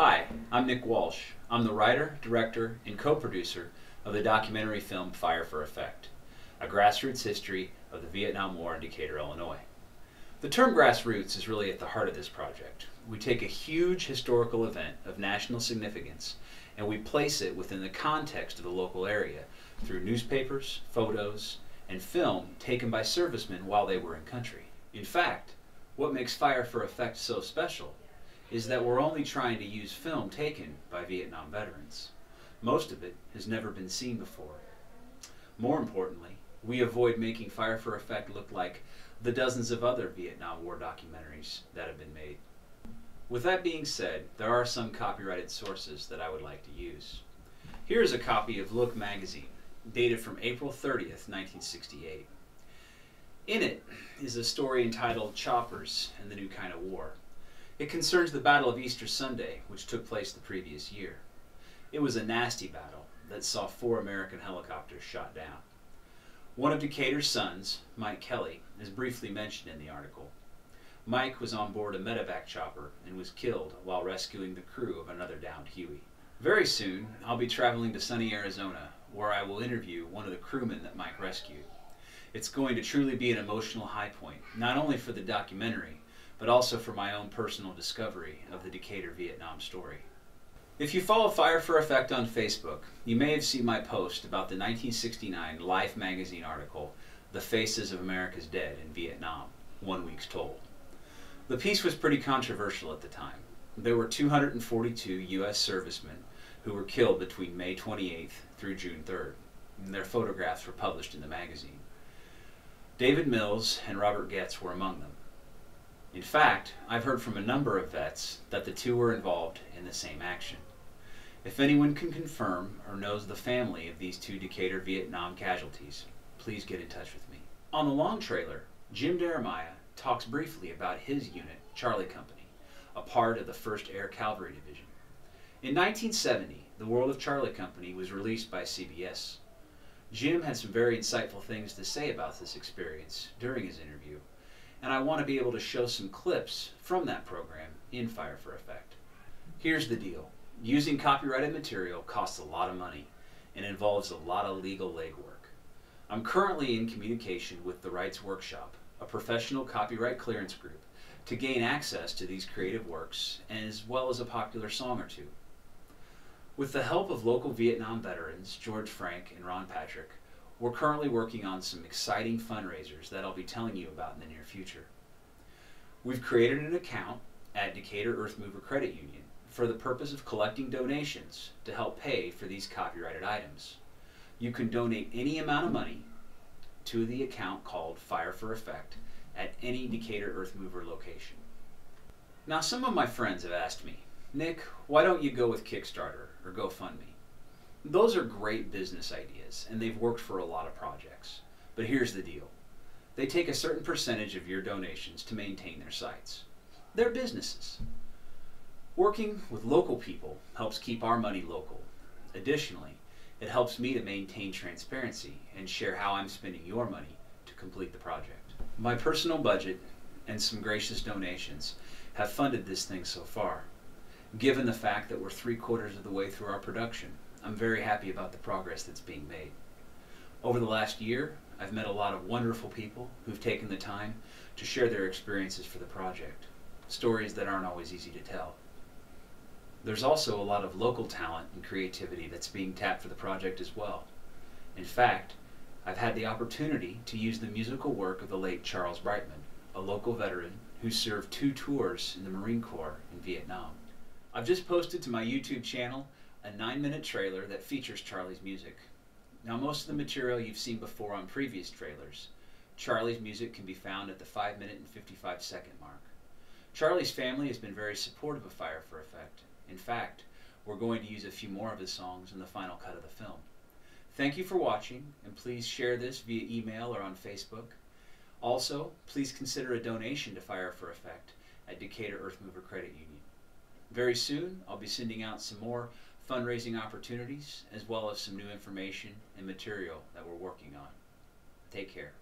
Hi, I'm Nick Walsh. I'm the writer, director, and co-producer of the documentary film Fire for Effect, a grassroots history of the Vietnam War in Decatur, Illinois. The term grassroots is really at the heart of this project. We take a huge historical event of national significance and we place it within the context of the local area through newspapers, photos, and film taken by servicemen while they were in country. In fact, what makes Fire for Effect so special is that we're only trying to use film taken by Vietnam veterans. Most of it has never been seen before. More importantly, we avoid making Fire for Effect look like the dozens of other Vietnam War documentaries that have been made. With that being said, there are some copyrighted sources that I would like to use. Here is a copy of Look magazine, dated from April 30th, 1968. In it is a story entitled Choppers and the New Kind of War. It concerns the Battle of Easter Sunday, which took place the previous year. It was a nasty battle that saw 4 American helicopters shot down. One of Decatur's sons, Mike Kelly, is briefly mentioned in the article. Mike was on board a medevac chopper and was killed while rescuing the crew of another downed Huey. Very soon, I'll be traveling to sunny Arizona, where I will interview one of the crewmen that Mike rescued. It's going to truly be an emotional high point, not only for the documentary, but also for my own personal discovery of the Decatur Vietnam story. If you follow Fire for Effect on Facebook, you may have seen my post about the 1969 Life magazine article, The Faces of America's Dead in Vietnam, 1 Week's Told. The piece was pretty controversial at the time. There were 242 U.S. servicemen who were killed between May 28th through June 3rd, and their photographs were published in the magazine. David Mills and Robert Getz were among them. In fact, I've heard from a number of vets that the two were involved in the same action. If anyone can confirm or knows the family of these 2 Decatur Vietnam casualties, please get in touch with me. On the long trailer, Jim Jeremiah talks briefly about his unit, Charlie Company, a part of the 1st Air Cavalry Division. In 1970, The World of Charlie Company was released by CBS. Jim had some very insightful things to say about this experience during his interview, and I want to be able to show some clips from that program in Fire for Effect. Here's the deal. Using copyrighted material costs a lot of money and involves a lot of legal legwork. I'm currently in communication with the Rights Workshop, a professional copyright clearance group, to gain access to these creative works as well as a popular song or two. With the help of local Vietnam veterans, George Frank and Ron Patrick, we're currently working on some exciting fundraisers that I'll be telling you about in the near future. We've created an account at Decatur Earthmover Credit Union for the purpose of collecting donations to help pay for these copyrighted items. You can donate any amount of money to the account called Fire for Effect at any Decatur Earthmover location. Now, some of my friends have asked me, Nick, why don't you go with Kickstarter or GoFundMe? Those are great business ideas, and they've worked for a lot of projects. But here's the deal. They take a certain percentage of your donations to maintain their sites. They're businesses. Working with local people helps keep our money local. Additionally, it helps me to maintain transparency and share how I'm spending your money to complete the project. My personal budget and some gracious donations have funded this thing so far. Given the fact that we're 3/4 of the way through our production, I'm very happy about the progress that's being made. Over the last year, I've met a lot of wonderful people who've taken the time to share their experiences for the project, stories that aren't always easy to tell. There's also a lot of local talent and creativity that's being tapped for the project as well. In fact, I've had the opportunity to use the musical work of the late Charles Brightman, a local veteran who served 2 tours in the Marine Corps in Vietnam. I've just posted to my YouTube channel a 9-minute trailer that features Charlie's music. Now, most of the material you've seen before on previous trailers, Charlie's music can be found at the 5-minute and 55-second mark. Charlie's family has been very supportive of Fire for Effect. In fact, we're going to use a few more of his songs in the final cut of the film. Thank you for watching, and please share this via email or on Facebook. Also, please consider a donation to Fire for Effect at Decatur Earthmover Credit Union. Very soon, I'll be sending out some more fundraising opportunities, as well as some new information and material that we're working on. Take care.